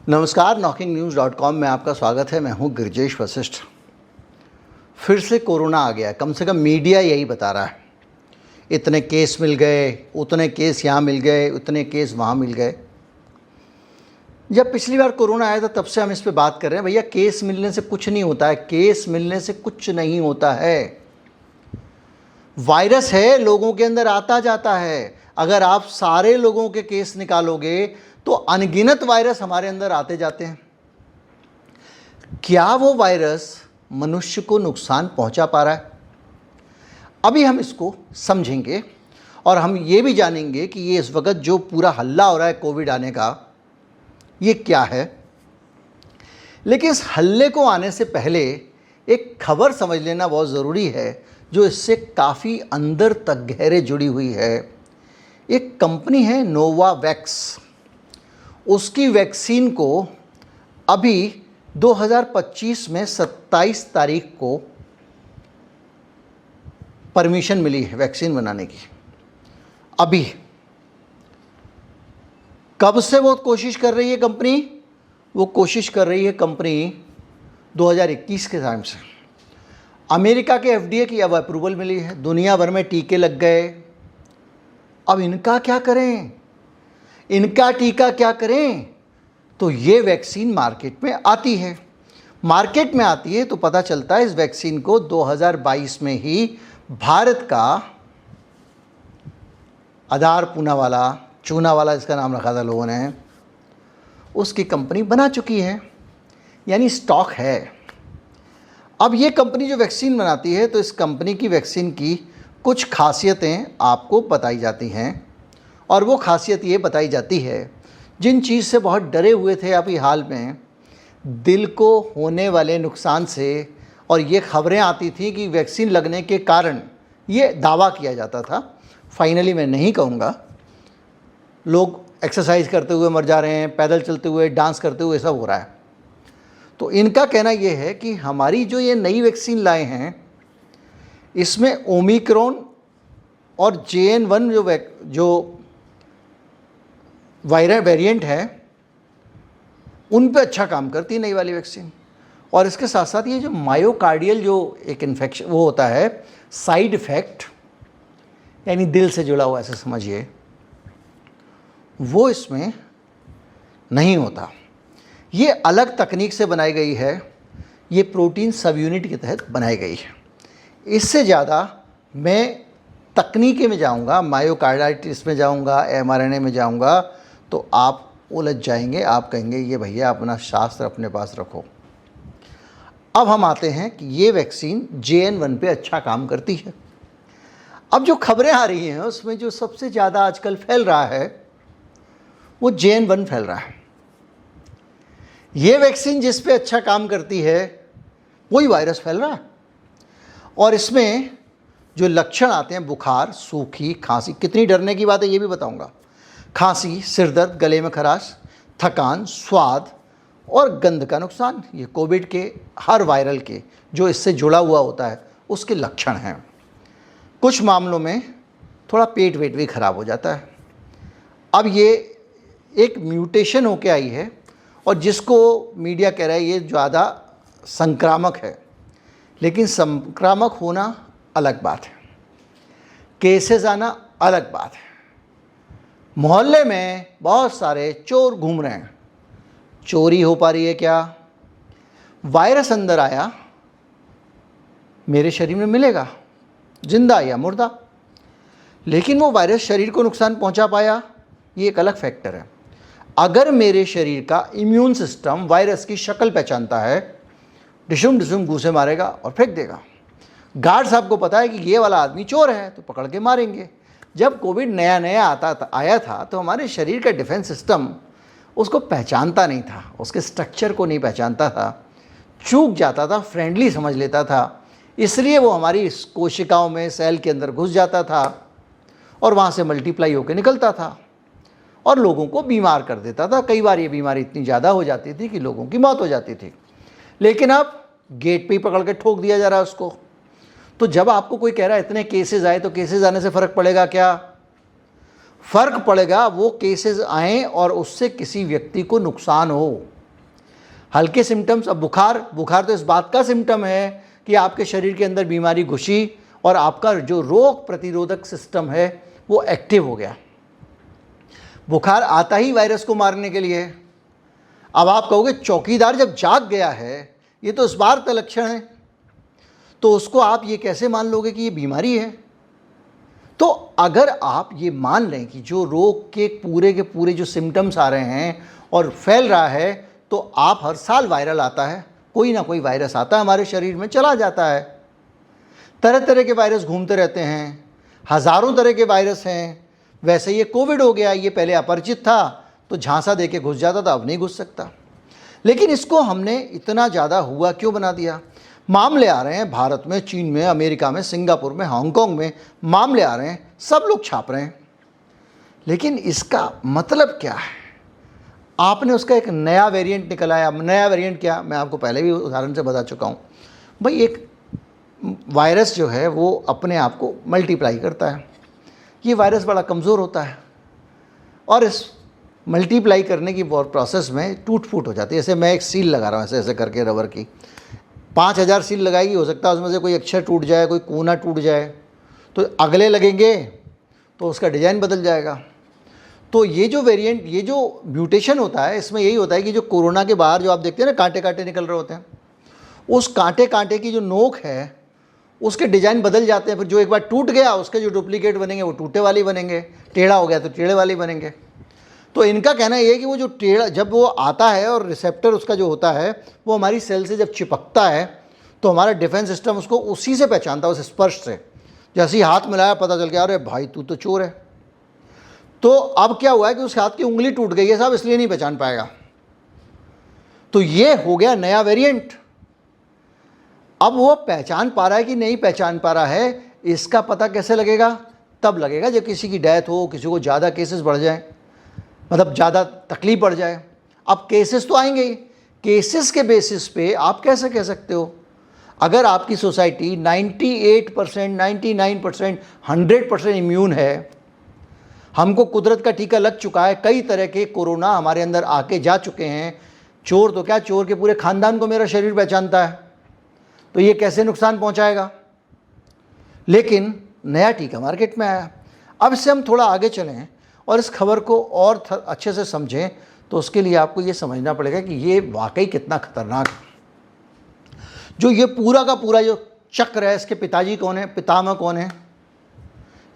नमस्कार, knocking-news.com में आपका स्वागत है। मैं हूं गिरजेश वशिष्ठ। फिर से कोरोना आ गया, कम से कम मीडिया यही बता रहा है। इतने केस मिल गए, उतने केस यहाँ मिल गए, उतने केस वहाँ मिल गए। जब पिछली बार कोरोना आया था तब से हम इस पे बात कर रहे हैं, भैया केस मिलने से कुछ नहीं होता है, केस मिलने से कुछ नहीं होता है। वायरस है, लोगों के अंदर आता जाता है। अगर आप सारे लोगों के केस निकालोगे तो अनगिनत वायरस हमारे अंदर आते जाते हैं। क्या वो वायरस मनुष्य को नुकसान पहुंचा पा रहा है? अभी हम इसको समझेंगे और हम ये भी जानेंगे कि ये इस वक्त जो पूरा हल्ला हो रहा है कोविड आने का, ये क्या है। लेकिन इस हल्ले को आने से पहले एक खबर समझ लेना बहुत ज़रूरी है, जो इससे काफ़ी अंदर तक गहरे जुड़ी हुई है। एक कंपनी है नोवावैक्स, उसकी वैक्सीन को अभी 2025 में 27 तारीख को परमिशन मिली है वैक्सीन बनाने की। अभी कब से वो कोशिश कर रही है कंपनी? वो कोशिश कर रही है कंपनी 2021 के टाइम से। अमेरिका के FDA की अब अप्रूवल मिली है, दुनिया भर में टीके लग गए। अब इनका क्या करें, इनका टीका क्या करें? तो ये वैक्सीन मार्केट में आती है। मार्केट में आती है तो पता चलता है इस वैक्सीन को 2022 में ही भारत का आधार पूनावाला, चूनावाला इसका नाम रखा था लोगों ने, उसकी कंपनी बना चुकी है, यानी स्टॉक है। अब ये कंपनी जो वैक्सीन बनाती है, तो इस कंपनी की वैक्सीन की कुछ खासियतें आपको बताई जाती हैं। और वो खासियत ये बताई जाती है, जिन चीज़ से बहुत डरे हुए थे अभी हाल में, दिल को होने वाले नुकसान से, और ये खबरें आती थी कि वैक्सीन लगने के कारण, ये दावा किया जाता था, फाइनली मैं नहीं कहूँगा, लोग एक्सरसाइज करते हुए मर जा रहे हैं, पैदल चलते हुए, डांस करते हुए, सब हो रहा है। तो इनका कहना ये है कि हमारी जो ये नई वैक्सीन लाए हैं, इसमें ओमिक्रॉन और JN.1 जो वायरस वेरिएंट है, उन पे अच्छा काम करती है नई वाली वैक्सीन। और इसके साथ साथ ये जो मायोकार्डियल जो एक इन्फेक्शन वो होता है, साइड इफ़ेक्ट, यानी दिल से जुड़ा हुआ ऐसे समझिए, वो इसमें नहीं होता। ये अलग तकनीक से बनाई गई है, ये प्रोटीन सब यूनिट के तहत बनाई गई है। इससे ज़्यादा मैं तकनीकी में जाऊंगा, मायोकार्डाइटिस में जाऊंगा, mRNA में जाऊंगा, तो आप उलझ जाएंगे। आप कहेंगे ये भैया अपना शास्त्र अपने पास रखो। अब हम आते हैं कि ये वैक्सीन JN.1 पे अच्छा काम करती है। अब जो खबरें आ रही हैं उसमें जो सबसे ज़्यादा आजकल फैल रहा है वो JN.1 फैल रहा है। ये वैक्सीन जिस पे अच्छा काम करती है वही वायरस फैल रहा है। और इसमें जो लक्षण आते हैं, बुखार, सूखी, खांसी, कितनी डरने की बात है ये भी बताऊंगा, खांसी, सिर दर्द, गले में खराश, थकान, स्वाद और गंध का नुकसान, ये कोविड के हर वायरल के जो इससे जुड़ा हुआ होता है उसके लक्षण हैं। कुछ मामलों में थोड़ा पेट वेट भी खराब हो जाता है। अब ये एक म्यूटेशन होके आई है और जिसको मीडिया कह रहा है ये ज़्यादा संक्रामक है, लेकिन संक्रामक होना अलग बात है, केसेस आना अलग बात है। मोहल्ले में बहुत सारे चोर घूम रहे हैं, चोरी हो पा रही है क्या? वायरस अंदर आया, मेरे शरीर में मिलेगा, जिंदा या मुर्दा, लेकिन वो वायरस शरीर को नुकसान पहुंचा पाया, ये एक अलग फैक्टर है। अगर मेरे शरीर का इम्यून सिस्टम वायरस की शक्ल पहचानता है, डिशुम डिशुम घूसे मारेगा और फेंक देगा। गार्ड साहब को पता है कि ये वाला आदमी चोर है, तो पकड़ के मारेंगे। जब कोविड नया आया था तो हमारे शरीर का डिफेंस सिस्टम उसको पहचानता नहीं था, उसके स्ट्रक्चर को नहीं पहचानता था, चूक जाता था, फ्रेंडली समझ लेता था, इसलिए वो हमारी कोशिकाओं में, सेल के अंदर घुस जाता था और वहाँ से मल्टीप्लाई होकर निकलता था और लोगों को बीमार कर देता था। कई बार ये बीमारी इतनी ज़्यादा हो जाती थी कि लोगों की मौत हो जाती थी। लेकिन अब गेट पे ही पकड़ के ठोक दिया जा रहा है उसको। तो जब आपको कोई कह रहा है इतने केसेस आए, तो केसेस आने से फ़र्क पड़ेगा क्या? फ़र्क पड़ेगा वो केसेस आएँ और उससे किसी व्यक्ति को नुकसान हो। हल्के सिम्टम्स, अब बुखार, बुखार तो इस बात का सिम्टम है कि आपके शरीर के अंदर बीमारी घुसी और आपका जो रोग प्रतिरोधक सिस्टम है वो एक्टिव हो गया। बुखार आता ही वायरस को मारने के लिए। अब आप कहोगे चौकीदार जब जाग गया है, ये तो इस बार का लक्षण है, तो उसको आप ये कैसे मान लोगे कि ये बीमारी है? तो अगर आप ये मान लें कि जो रोग के पूरे जो सिम्टम्स आ रहे हैं और फैल रहा है, तो आप हर साल वायरल आता है, कोई ना कोई वायरस आता है हमारे शरीर में, चला जाता है। तरह तरह के वायरस घूमते रहते हैं, हज़ारों तरह के वायरस हैं। वैसे ये कोविड हो गया, ये पहले अपरिचित था तो झांसा दे के घुस जाता था, अब नहीं घुस सकता। लेकिन इसको हमने इतना ज़्यादा हुआ क्यों बना दिया? मामले आ रहे हैं भारत में, चीन में, अमेरिका में, सिंगापुर में, हांगकांग में मामले आ रहे हैं, सब लोग छाप रहे हैं। लेकिन इसका मतलब क्या है? आपने उसका एक नया वेरिएंट निकल आया। नया वेरिएंट क्या, मैं आपको पहले भी उदाहरण से बता चुका हूँ भाई। एक वायरस जो है वो अपने आप को मल्टीप्लाई करता है। ये वायरस बड़ा कमज़ोर होता है और इस मल्टीप्लाई करने की प्रोसेस में टूट फूट हो जाती है। जैसे मैं एक सील लगा रहा हूँ, ऐसे ऐसे करके रबर की 5000 सील लगाएगी, हो सकता है उसमें से कोई अक्षर टूट जाए, कोई कोना टूट जाए, तो अगले लगेंगे तो उसका डिज़ाइन बदल जाएगा। तो ये जो वेरिएंट, ये जो म्यूटेशन होता है, इसमें यही होता है कि जो कोरोना के बाहर जो आप देखते हैं ना कांटे कांटे निकल रहे होते हैं, उस कांटे कांटे की जो नोक है उसके डिज़ाइन बदल जाते हैं। फिर जो एक बार टूट गया उसके जो डुप्लीकेट बनेंगे वो टूटे वाले बनेंगे, टेढ़ा हो गया तो टेढ़े वाले बनेंगे। तो इनका कहना ये है कि वो जो टेढ़ा जब वो आता है और रिसेप्टर उसका जो होता है वो हमारी सेल से जब चिपकता है तो हमारा डिफेंस सिस्टम उसको उसी से पहचानता है, उस स्पर्श से। जैसे ही हाथ मिलाया पता चल गया, अरे भाई तू तो चोर है। तो अब क्या हुआ है कि उस हाथ की उंगली टूट गई है साहब, इसलिए नहीं पहचान पाएगा। तो ये हो गया नया वेरिएंट। अब वो पहचान पा रहा है कि नहीं पहचान पा रहा है, इसका पता कैसे लगेगा? तब लगेगा जब किसी की डेथ हो, किसी को ज़्यादा केसेस बढ़ जाए, मतलब ज़्यादा तकलीफ बढ़ जाए। अब केसेस तो आएंगे ही, केसेस के बेसिस पे आप कैसे कह सकते हो? अगर आपकी सोसाइटी 98%, 99%, 100% इम्यून है, हमको कुदरत का टीका लग चुका है, कई तरह के कोरोना हमारे अंदर आके जा चुके हैं, चोर तो क्या, चोर के पूरे ख़ानदान को मेरा शरीर पहचानता है, तो ये कैसे नुकसान पहुंचाएगा? लेकिन नया टीका मार्केट में आया। अब इससे हम थोड़ा आगे चलें और इस खबर को और अच्छे से समझें, तो उसके लिए आपको ये समझना पड़ेगा कि ये वाकई कितना खतरनाक है। जो ये पूरा का पूरा जो चक्र है, इसके पिताजी कौन है, पितामह कौन है?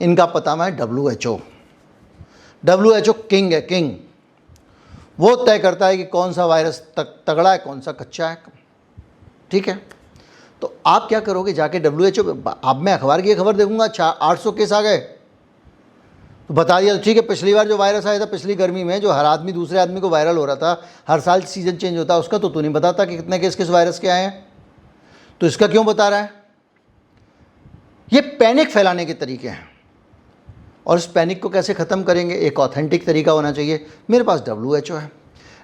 इनका पितामह है WHO। WHO किंग है, किंग। वो तय करता है कि कौन सा वायरस तगड़ा है, कौन सा कच्चा है। ठीक है, तो आप क्या करोगे जाके WHO? अब मैं अखबार की खबर देखूंगा 800 केस आ गए तो बता दिया, तो ठीक है। पिछली बार जो वायरस आया था पिछली गर्मी में, जो हर आदमी दूसरे आदमी को वायरल हो रहा था, हर साल सीजन चेंज होता है उसका, तो तू नहीं बताता कि कितने केस किस वायरस के आए हैं, तो इसका क्यों बता रहा है? ये पैनिक फैलाने के तरीके हैं। और इस पैनिक को कैसे ख़त्म करेंगे? एक ऑथेंटिक तरीका होना चाहिए। मेरे पास WHO है।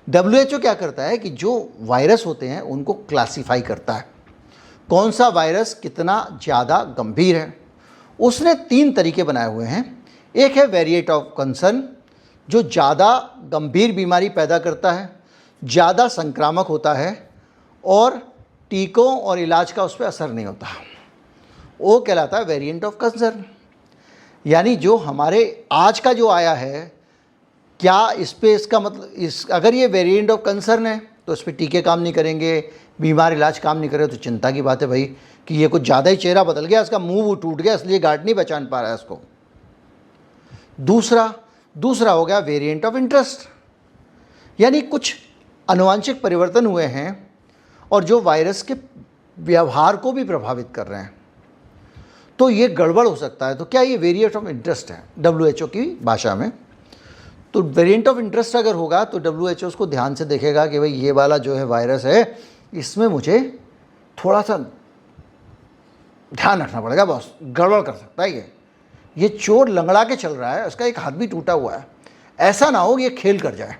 WHO क्या करता है कि जो वायरस होते हैं उनको क्लासीफाई करता है, कौन सा वायरस कितना ज़्यादा गंभीर है। उसने 3 तरीके बनाए हुए हैं। एक है वेरिएंट ऑफ कंसर्न, जो ज़्यादा गंभीर बीमारी पैदा करता है, ज़्यादा संक्रामक होता है और टीकों और इलाज का उस पर असर नहीं होता, वो कहलाता है वेरिएंट ऑफ कंसर्न। यानी जो हमारे आज का जो आया है, क्या इस पर इसका मतलब अगर ये वेरिएंट ऑफ कंसर्न है तो इस पर टीके काम नहीं करेंगे, बीमार इलाज काम नहीं करे, तो चिंता की बात है भाई कि ये कुछ ज़्यादा ही चेहरा बदल गया, इसका मुंह टूट गया, इसलिए गार्ड नहीं पहचान पा रहा है इसको। दूसरा हो गया वेरिएंट ऑफ इंटरेस्ट, यानी कुछ आनुवांशिक परिवर्तन हुए हैं और जो वायरस के व्यवहार को भी प्रभावित कर रहे हैं, तो ये गड़बड़ हो सकता है। तो क्या ये वेरिएंट ऑफ इंटरेस्ट है WHO की भाषा में? तो वेरिएंट ऑफ इंटरेस्ट अगर होगा तो WHO उसको ध्यान से देखेगा कि भाई ये वाला जो है वायरस है, इसमें मुझे थोड़ा सा ध्यान रखना पड़ेगा, बॉस गड़बड़ कर सकता है ये चोर लंगड़ा के चल रहा है, उसका एक हाथ भी टूटा हुआ है, ऐसा ना हो कि ये खेल कर जाए।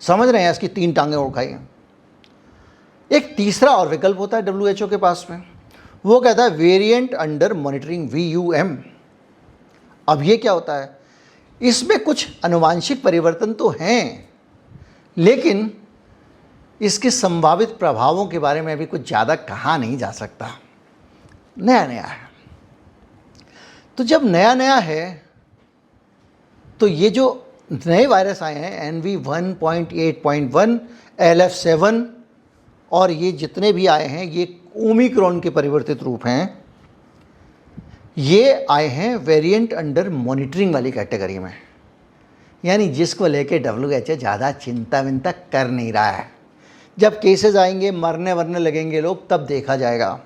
समझ रहे हैं? इसकी 3 टांगें उठाई हैं। एक तीसरा और विकल्प होता है WHO के पास में, वो कहता है वेरिएंट अंडर मॉनिटरिंग, VUM। अब ये क्या होता है? इसमें कुछ आनुवांशिक परिवर्तन तो हैं, लेकिन इसके संभावित प्रभावों के बारे में अभी कुछ ज़्यादा कहा नहीं जा सकता, नया नया है। तो जब नया नया है तो ये जो नए वायरस आए हैं NV1.8.1, LF7 और ये जितने भी आए हैं ये ओमिक्रॉन के परिवर्तित रूप हैं। ये आए हैं वेरिएंट अंडर मॉनिटरिंग वाली कैटेगरी में, यानी जिसको लेके WHO ज़्यादा चिंता विंता कर नहीं रहा है। जब केसेस आएंगे, मरने वरने लगेंगे लोग, तब देखा जाएगा,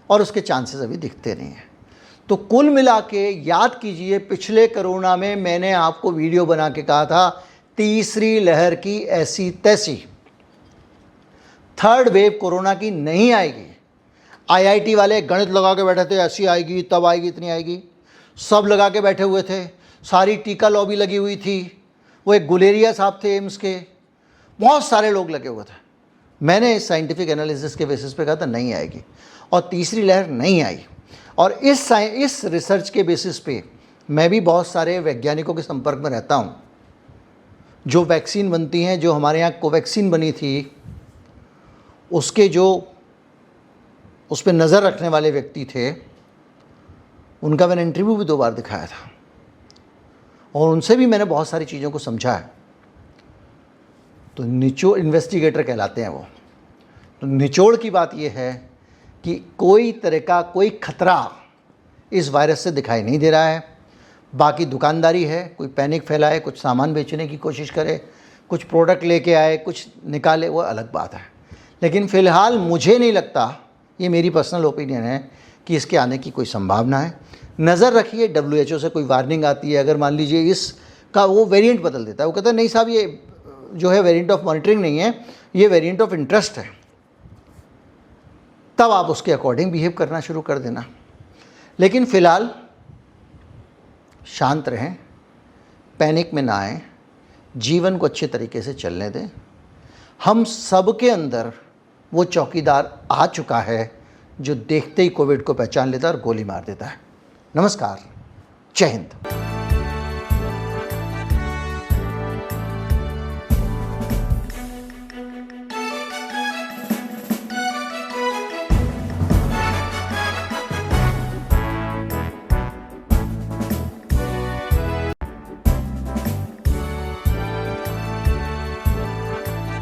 और उसके चांसेस अभी दिखते नहीं हैं। तो कुल मिला के याद कीजिए, पिछले कोरोना में मैंने आपको वीडियो बना के कहा था तीसरी लहर की ऐसी तैसी, थर्ड वेव कोरोना की नहीं आएगी। IIT वाले गणित लगा के बैठे थे, ऐसी आएगी तब आएगी इतनी आएगी, सब लगा के बैठे हुए थे, सारी टीका लॉबी लगी हुई थी। वो एक गुलेरिया साहब थे एम्स के, बहुत सारे लोग लगे हुए थे। मैंने साइंटिफिक एनालिसिस के बेसिस पे कहा था नहीं आएगी, और तीसरी लहर नहीं आई। और इस रिसर्च के बेसिस पे मैं भी बहुत सारे वैज्ञानिकों के संपर्क में रहता हूँ। जो वैक्सीन बनती हैं, जो हमारे यहाँ कोवैक्सीन बनी थी, उसके जो उस पर नज़र रखने वाले व्यक्ति थे, उनका मैंने इंटरव्यू भी 2 बार दिखाया था, और उनसे भी मैंने बहुत सारी चीज़ों को समझा है। तो निचोड़ इन्वेस्टिगेटर कहलाते हैं वो। तो निचोड़ की बात ये है कि कोई तरह का कोई खतरा इस वायरस से दिखाई नहीं दे रहा है। बाकी दुकानदारी है, कोई पैनिक फैलाए, कुछ सामान बेचने की कोशिश करे, कुछ प्रोडक्ट लेके आए, कुछ निकाले, वो अलग बात है। लेकिन फ़िलहाल मुझे नहीं लगता, ये मेरी पर्सनल ओपिनियन है, कि इसके आने की कोई संभावना है। नज़र रखिए, WHO से कोई वार्निंग आती है, अगर मान लीजिए इसका वो वेरिएंट बदल देता है, वो कहता है नहीं साहब ये जो है वेरिएंट ऑफ मॉनिटरिंग नहीं है, ये वेरिएंट ऑफ इंटरेस्ट है, तब आप उसके अकॉर्डिंग बिहेव करना शुरू कर देना। लेकिन फ़िलहाल शांत रहें, पैनिक में ना आएँ, जीवन को अच्छे तरीके से चलने दें। हम सब के अंदर वो चौकीदार आ चुका है जो देखते ही कोविड को पहचान लेता है और गोली मार देता है। नमस्कार, जय हिंद।